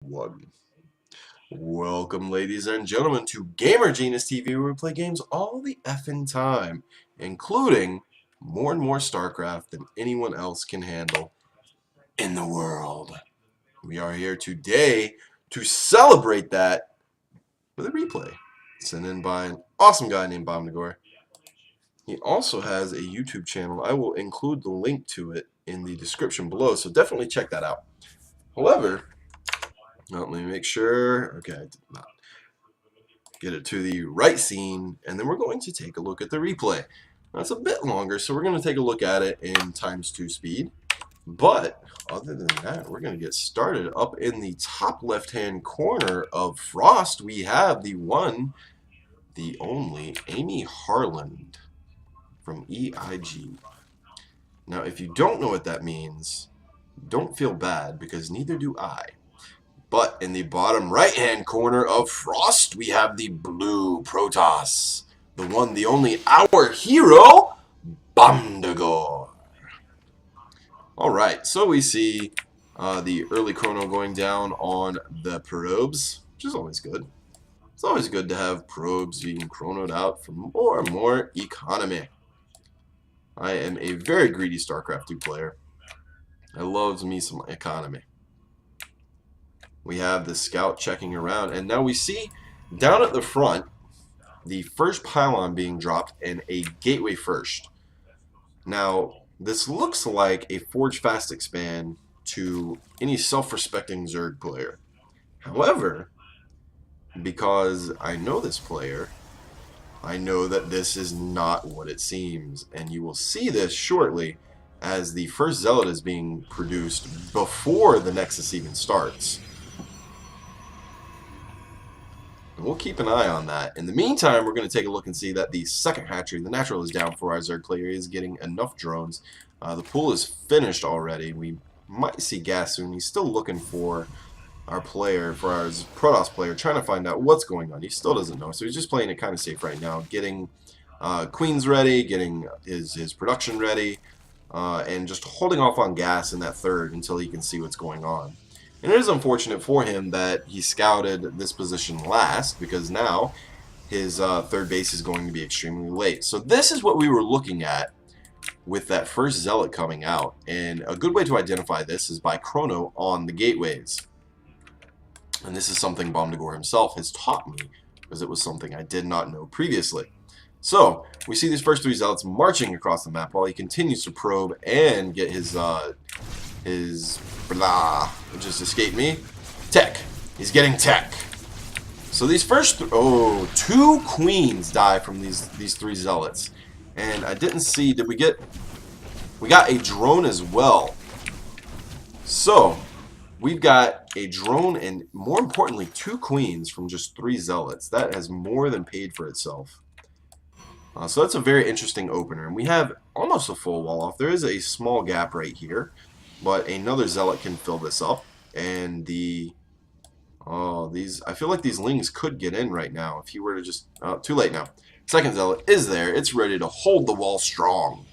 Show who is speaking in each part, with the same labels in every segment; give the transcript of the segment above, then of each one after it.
Speaker 1: One. Welcome, ladies and gentlemen, to GamerGenusTV, where we play games all the effing time, including more and more StarCraft than anyone else can handle in the world. We are here today to celebrate that with a replay sent in by an awesome guy named Bomdagor. He also has a YouTube channel. I will include the link to it in the description below, so definitely check that out. However, let me make sure. Okay, I did not get it to the right scene, and then we're going to take a look at the replay. That's a bit longer, so we're going to take a look at it in ×2 speed. But other than that, we're going to get started. Up in the top left-hand corner of Frost, we have the one, the only AmyHarland from EIG. Now, if you don't know what that means, don't feel bad, because neither do I. But in the bottom right-hand corner of Frost, we have the blue Protoss. The one, the only, our hero, Bomdagor. Alright, so we see the early chrono going down on the probes, which is always good. It's always good to have probes being chronoed out for more and more economy. I am a very greedy StarCraft 2 player. I love me some economy. We have the scout checking around, and now we see down at the front the first pylon being dropped and a gateway first. Now, this looks like a Forge Fast expand to any self-respecting Zerg player. However, because I know this player, I know that this is not what it seems, and you will see this shortly as the first Zealot is being produced before the Nexus even starts. We'll keep an eye on that. In the meantime, we're going to take a look and see that the second hatchery, the natural, is down for our Zerg player. He is getting enough drones. The pool is finished already. We might see gas soon. He's still looking for our player, for our Protoss player, trying to find out what's going on. He still doesn't know, so he's just playing it kind of safe right now, getting queens ready, getting his production ready, and just holding off on gas in that third until he can see what's going on. And it is unfortunate for him that he scouted this position last, because now his third base is going to be extremely late. So this is what we were looking at with that first Zealot coming out. And a good way to identify this is by chrono on the gateways. And this is something Bomdagor himself has taught me, because it was something I did not know previously. So we see these first three Zealots marching across the map while he continues to probe and get his blah, it just escaped me. Tech. He's getting tech. So these first, two queens die from these three Zealots. And I didn't see, we got a drone as well. So we've got a drone and, more importantly, two queens from just three Zealots. That has more than paid for itself. So that's a very interesting opener. And we have almost a full wall off. There is a small gap right here, but another Zealot can fill this up. And I feel like these Lings could get in right now if he were to just, too late now. Second Zealot is there. It's ready to hold the wall strong.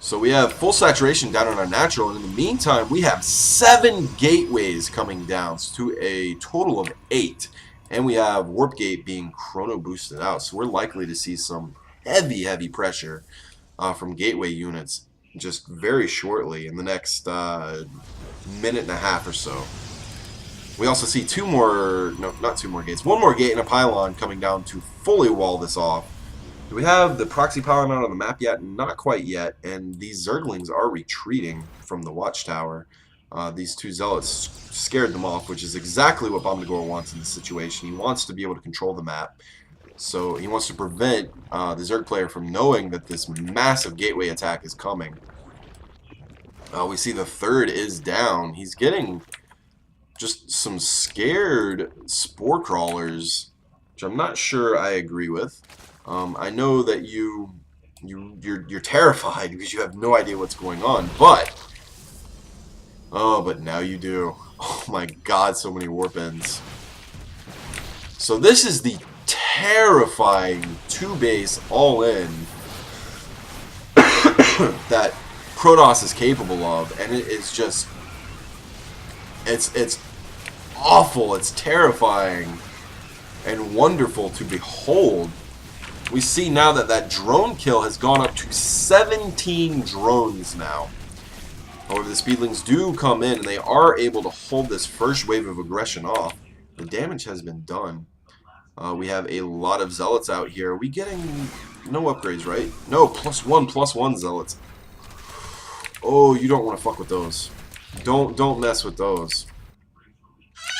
Speaker 1: So we have full saturation down on our natural, and in the meantime, we have 7 gateways coming down to a total of 8. And we have Warp Gate being chrono boosted out, so we're likely to see some heavy pressure from gateway units just very shortly in the next minute and a half or so. We also see one more gate and a pylon coming down to fully wall this off. Do we have the proxy pylon out on the map yet? Not quite yet, and these Zerglings are retreating from the watchtower. These two Zealots scared them off, which is exactly what Bomdagor wants in this situation. He wants to be able to control the map, so he wants to prevent the Zerg player from knowing that this massive gateway attack is coming. We see the third is down. He's getting just some scared spore crawlers, which I'm not sure I agree with. I know that you're terrified because you have no idea what's going on, but now you do. Oh my God, so many warp ends. So this is the terrifying 2-base all-in that Protoss is capable of, and it is just It's awful. It's terrifying and wonderful to behold. We see now that that drone kill has gone up to 17 drones now. However, the Speedlings do come in, and they are able to hold this first wave of aggression off. The damage has been done. We have a lot of Zealots out here. Are we getting no upgrades, right? No, +1/+1 Zealots. Oh, you don't want to fuck with those. Don't mess with those.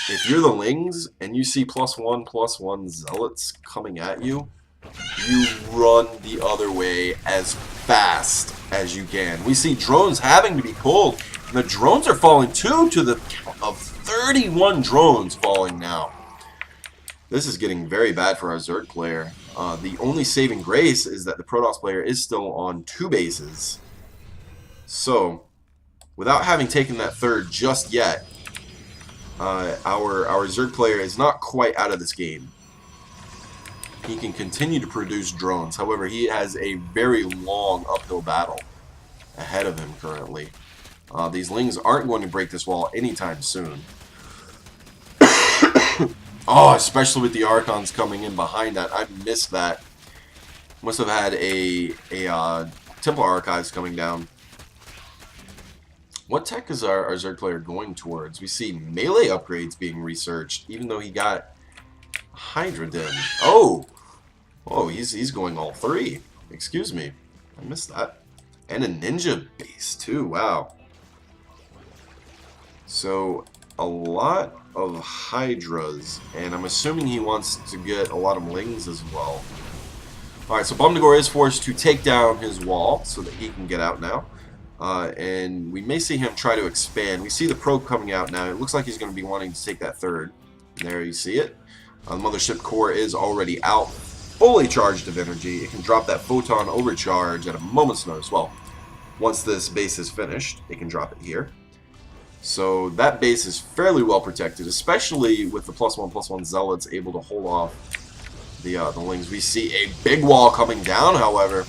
Speaker 1: If you're the Lings and you see +1/+1 Zealots coming at you, you run the other way as fast as you can. We see drones having to be pulled, and the drones are falling too, to the count of 31 drones falling now. This is getting very bad for our Zerg player. The only saving grace is that the Protoss player is still on 2 bases. So, without having taken that third just yet, our Zerg player is not quite out of this game. He can continue to produce drones. However, he has a very long uphill battle ahead of him currently. These Lings aren't going to break this wall anytime soon. Oh, especially with the Archons coming in behind that. I missed that. Must have had a Templar Archives coming down. What tech is our Zerg player going towards? We see melee upgrades being researched, even though he got Hydra Den. Oh! Oh, he's going all 3. Excuse me. I missed that. And a ninja base, too. Wow. So, a lot of Hydras, and I'm assuming he wants to get a lot of Lings as well. Alright, so Bomdagor is forced to take down his wall so that he can get out now. And we may see him try to expand. We see the probe coming out now. It looks like he's going to be wanting to take that third. There you see it. The mothership core is already out, fully charged of energy. It can drop that photon overcharge at a moment's notice. Well, once this base is finished, it can drop it here. So that base is fairly well protected, especially with the +1/+1 Zealots able to hold off the Lings. We see a big wall coming down, however.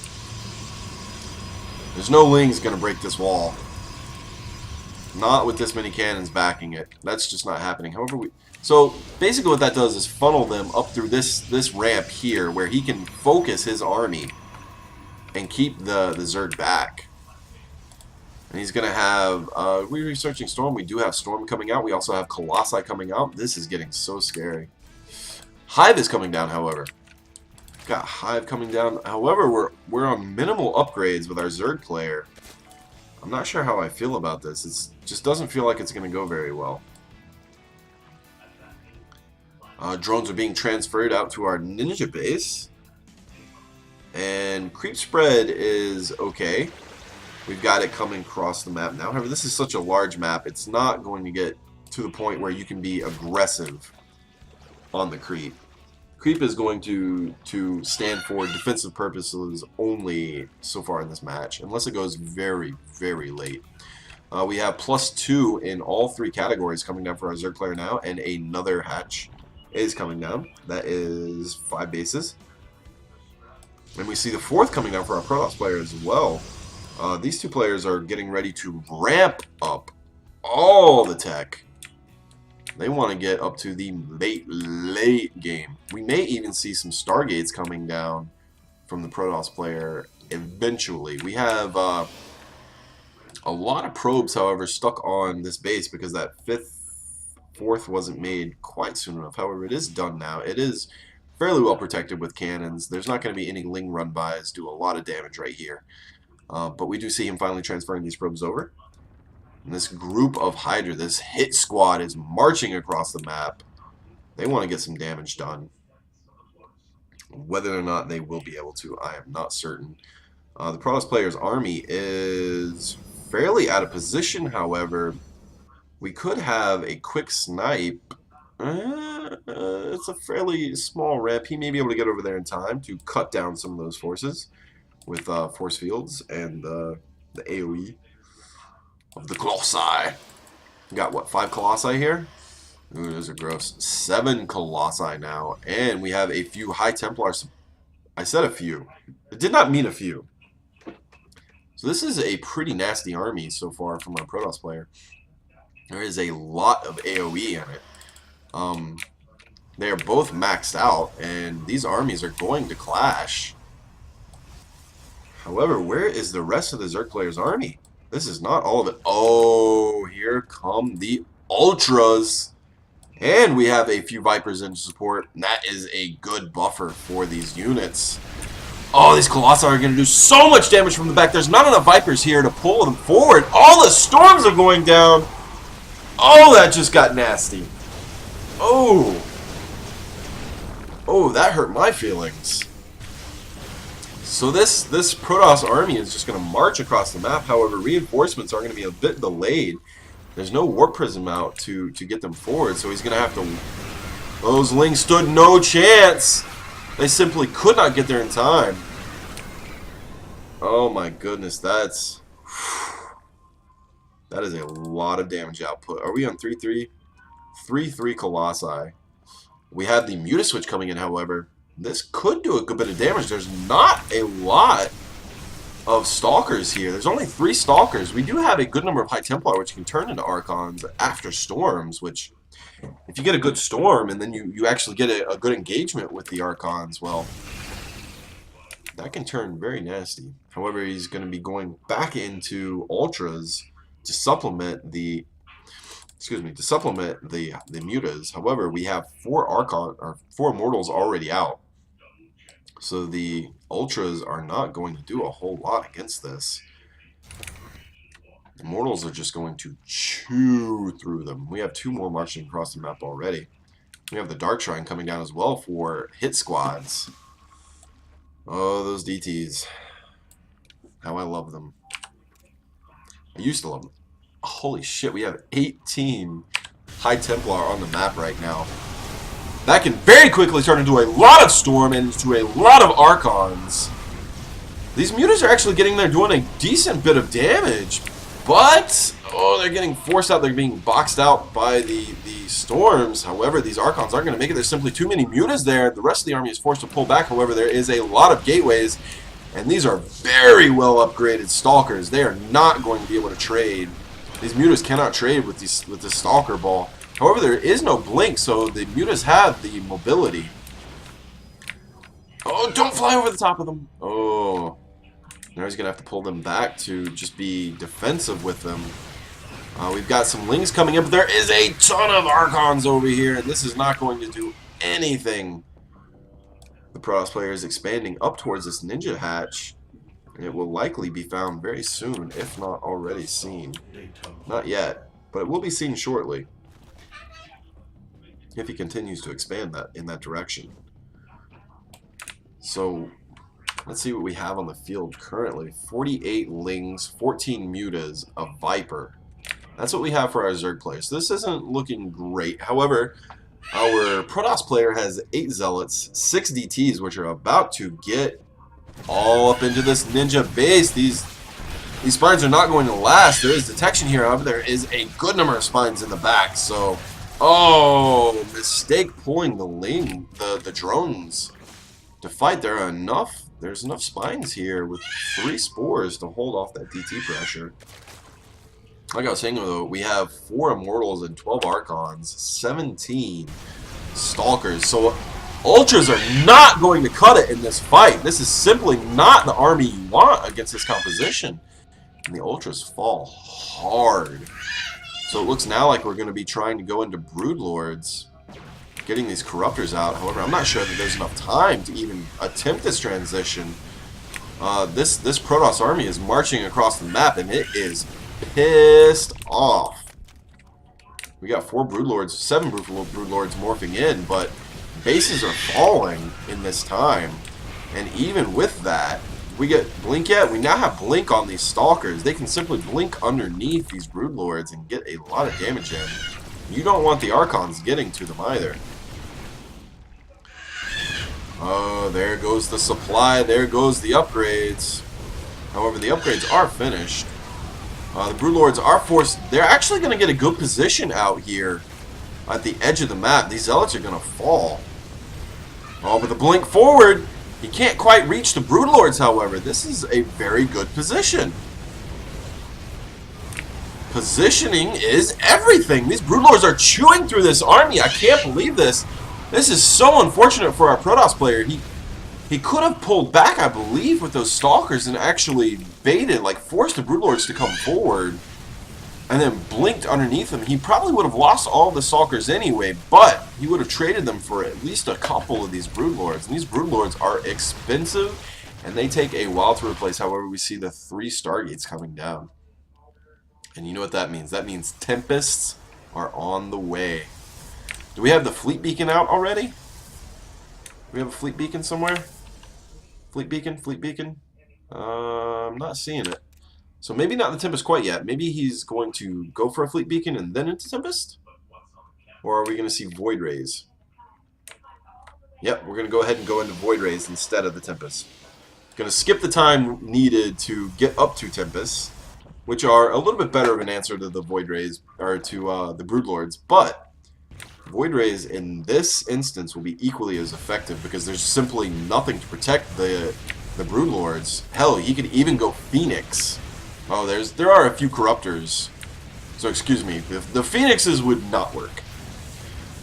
Speaker 1: There's no Lings going to break this wall. Not with this many cannons backing it. That's just not happening. However, so basically what that does is funnel them up through this ramp here, where he can focus his army and keep the Zerg back. And he's going to have, we're researching Storm. We do have Storm coming out. We also have Colossi coming out. This is getting so scary. Hive is coming down, however. Got Hive coming down. However, we're on minimal upgrades with our Zerg player. I'm not sure how I feel about this. It just doesn't feel like it's going to go very well. Drones are being transferred out to our ninja base. And creep spread is okay. We've got it coming across the map now. However, this is such a large map, it's not going to get to the point where you can be aggressive on the creep. Creep is going to stand for defensive purposes only so far in this match, unless it goes very, very late. We have +2 in all 3 categories coming down for our Zerg player now, and another hatch is coming down. That is 5 bases. And we see the 4th coming down for our Protoss player as well. These 2 players are getting ready to ramp up all the tech. They want to get up to the late game. We may even see some Stargates coming down from the Protoss player eventually. We have a lot of probes, however, stuck on this base because that 4th wasn't made quite soon enough. However, it is done now. It is fairly well protected with cannons. There's not going to be any Ling run-bys. Do a lot of damage right here. But we do see him finally transferring these probes over. And this group of Hydra, this hit squad, is marching across the map. They want to get some damage done. Whether or not they will be able to, I am not certain. The Protoss player's army is fairly out of position, however. We could have a quick snipe. It's a fairly small ramp. He may be able to get over there in time to cut down some of those forces with force fields and the AoE of the Colossi. We got, what, 5 Colossi here? Ooh, those are gross. 7 Colossi now. And we have a few High Templars. I said a few. It did not mean a few. So this is a pretty nasty army so far from our Protoss player. There is a lot of AoE in it. They are both maxed out, and these armies are going to clash. However, where is the rest of the Zerg player's army? This is not all of it. Oh, here come the Ultras. And we have a few Vipers in support. And that is a good buffer for these units. Oh, these Colossi are going to do so much damage from the back. There's not enough Vipers here to pull them forward. All the storms are going down. Oh, that just got nasty. Oh. Oh, that hurt my feelings. So this Protoss army is just going to march across the map. However, reinforcements are going to be a bit delayed. There's no Warp Prism out to get them forward, so he's going to have to... Those Lings stood no chance. They simply could not get there in time. Oh my goodness, that is a lot of damage output. Are we on 3-3? 3-3 Colossi. We have the Muta Switch coming in, however. This could do a good bit of damage. There's not a lot of Stalkers here. There's only 3 Stalkers. We do have a good number of High Templar, which can turn into Archons after storms, which, if you get a good storm and then you actually get a good engagement with the Archons, well, that can turn very nasty. However, he's going to be going back into Ultras to supplement the Mutas. However, we have 4 Immortals already out. So the Ultras are not going to do a whole lot against this. Immortals are just going to chew through them. We have 2 more marching across the map already. We have the Dark Shrine coming down as well for hit squads. Oh, those DTs. How I love them. I used to love them. Holy shit, we have 18 High Templar on the map right now. That can very quickly turn into a lot of Storm and into a lot of Archons. These Mutas are actually getting there, doing a decent bit of damage. But, oh, they're getting forced out. They're being boxed out by the Storms. However, these Archons aren't going to make it. There's simply too many Mutas there. The rest of the army is forced to pull back. However, there is a lot of gateways. And these are very well upgraded Stalkers. They are not going to be able to trade. These Mutas cannot trade with the Stalker Ball. However, there is no blink, so the Mutas have the mobility. Oh, don't fly over the top of them. Oh. Now he's going to have to pull them back to just be defensive with them. We've got some Lings coming in, but there is a ton of Archons over here, and this is not going to do anything. The Protoss player is expanding up towards this Ninja Hatch. It will likely be found very soon, if not already seen. Not yet, but it will be seen shortly. If he continues to expand that in that direction. So, let's see what we have on the field currently. 48 Lings, 14 Mutas, a Viper. That's what we have for our Zerg players. So this isn't looking great. However, our Protoss player has 8 Zealots, 6 DTs, which are about to get all up into this Ninja base. These spines are not going to last. There is detection here. However, there is a good number of spines in the back. So, oh, mistake pulling the drones to fight. There's enough spines here with 3 spores to hold off that DT pressure. Like I was saying, though, we have 4 Immortals and 12 Archons, 17 Stalkers. So Ultras are not going to cut it in this fight. This is simply not the army you want against this composition. And the Ultras fall hard. So it looks now like we're going to be trying to go into Broodlords, getting these Corruptors out. However, I'm not sure that there's enough time to even attempt this transition. This Protoss army is marching across the map, and it is pissed off. We got 4 Broodlords, 7 Broodlords morphing in, but bases are falling in this time. And even with that, we get Blink yet? We now have Blink on these Stalkers. They can simply blink underneath these Broodlords and get a lot of damage in. You don't want the Archons getting to them either. Oh, there goes the supply. There goes the upgrades. However, the upgrades are finished. The Broodlords are forced. They're actually going to get a good position out here at the edge of the map. These Zealots are going to fall. Oh, but the blink forward. He can't quite reach the Broodlords, however. This is a very good position. Positioning is everything. These Broodlords are chewing through this army. I can't believe this. This is so unfortunate for our Protoss player. He could have pulled back, I believe, with those Stalkers and actually baited, like forced the Broodlords to come forward and then blinked underneath him. He probably would have lost all the Stalkers anyway, but he would have traded them for at least a couple of these Broodlords. And these Broodlords are expensive and they take a while to replace. However, we see the 3 Stargates coming down. And you know what that means? That means Tempests are on the way. Do we have the Fleet Beacon out already? Do we have a Fleet Beacon somewhere? Fleet Beacon? Fleet Beacon? I'm not seeing it. So maybe not the Tempest quite yet. Maybe he's going to go for a Fleet Beacon and then into Tempest? Or are we going to see Void Rays? Yep, we're going to go ahead and go into Void Rays instead of the Tempest. Going to skip the time needed to get up to Tempest, which are a little bit better of an answer to the Void Rays, or to the Broodlords, but Void Rays in this instance will be equally as effective because there's simply nothing to protect the Broodlords. Hell, he could even go Phoenix. Oh, there are a few Corruptors. So excuse me, the Phoenixes would not work.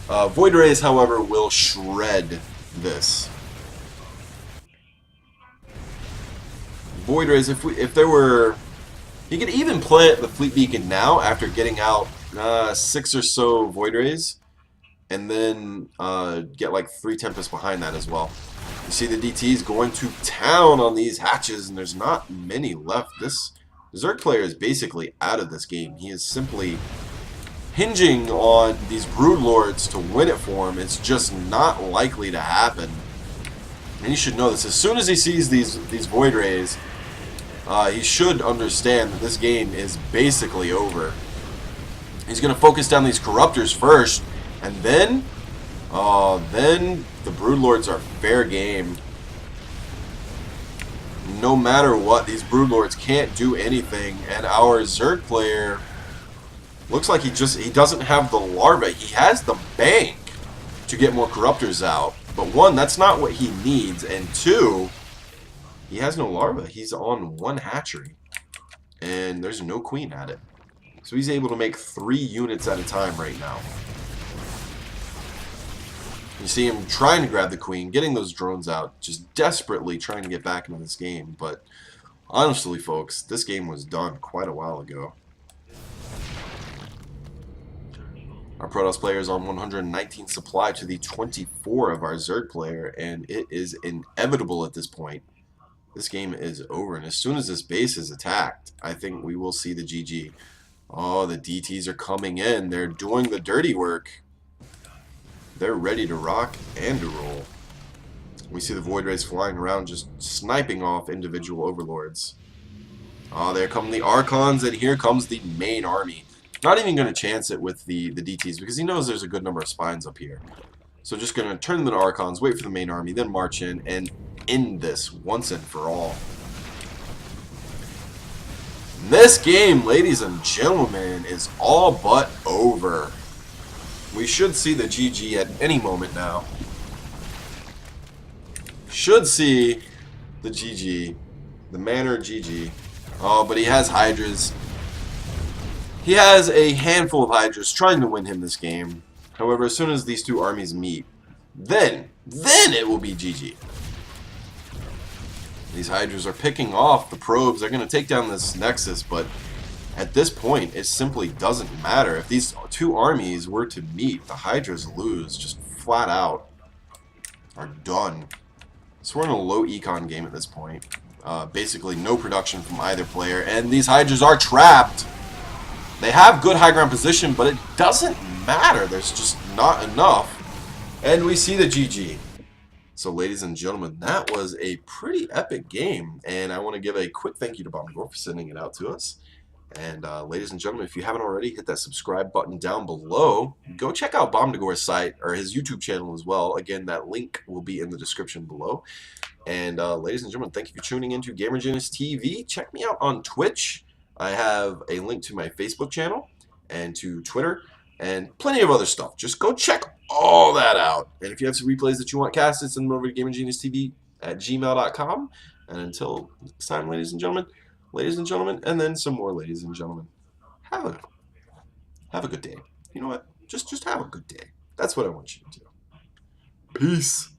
Speaker 1: Void Rays, however, will shred this. Void Rays, if there were, he could even plant the Fleet Beacon now after getting out 6 or so Void Rays, and then get like 3 Tempests behind that as well. You see the DTs going to town on these hatches, and there's not many left. This Zerg player is basically out of this game. He is simply hinging on these Broodlords to win it for him. It's just not likely to happen. And you should know this. As soon as he sees these Void Rays, he should understand that this game is basically over. He's going to focus down these Corruptors first, and then the Broodlords are fair game. No matter what, these Broodlords can't do anything, and our Zerg player looks like he doesn't have the larva. He has the bank to get more Corruptors out, but 1, that's not what he needs, and 2, he has no larva. He's on 1 hatchery, and there's no queen at it. So he's able to make 3 units at a time right now. You see him trying to grab the queen, getting those drones out, just desperately trying to get back into this game. But honestly, folks, this game was done quite a while ago. Our Protoss player is on 119 supply to the 24 of our Zerg player, and it is inevitable at this point. This game is over, and as soon as this base is attacked, I think we will see the GG. Oh, the DTs are coming in. They're doing the dirty work. They're ready to rock and to roll. We see the Void Rays flying around, just sniping off individual Overlords. Oh, there come the Archons, and here comes the main army. Not even going to chance it with the DTs, because he knows there's a good number of spines up here. So just going to turn them into Archons, wait for the main army, then march in, and end this once and for all. This game, ladies and gentlemen, is all but over. We should see the GG at any moment now. Should see the GG. The Manor GG. Oh, but he has Hydras. He has a handful of Hydras trying to win him this game. However, as soon as these 2 armies meet, then it will be GG. These Hydras are picking off the probes. They're going to take down this Nexus, but at this point, it simply doesn't matter. If these 2 armies were to meet, the Hydras lose, just flat out. Are done. So we're in a low econ game at this point. Basically no production from either player, and these Hydras are trapped. They have good high ground position, but it doesn't matter. There's just not enough. And we see the GG. So, ladies and gentlemen, that was a pretty epic game, and I want to give a quick thank you to Bomdagor for sending it out to us. And ladies and gentlemen, if you haven't already, hit that subscribe button down below. Go check out Bomdagor's site, or his YouTube channel as well. Again, that link will be in the description below. And ladies and gentlemen, thank you for tuning into GamerGenusTV. Check me out on Twitch. I have a link to my Facebook channel and to Twitter and plenty of other stuff. Just go check all that out. And if you have some replays that you want casted, send them over to GamerGenusTV at gmail.com. And until next time, ladies and gentlemen, and then some more ladies and gentlemen. have a good day. You know what? Just have a good day. That's what I want you to do. Peace.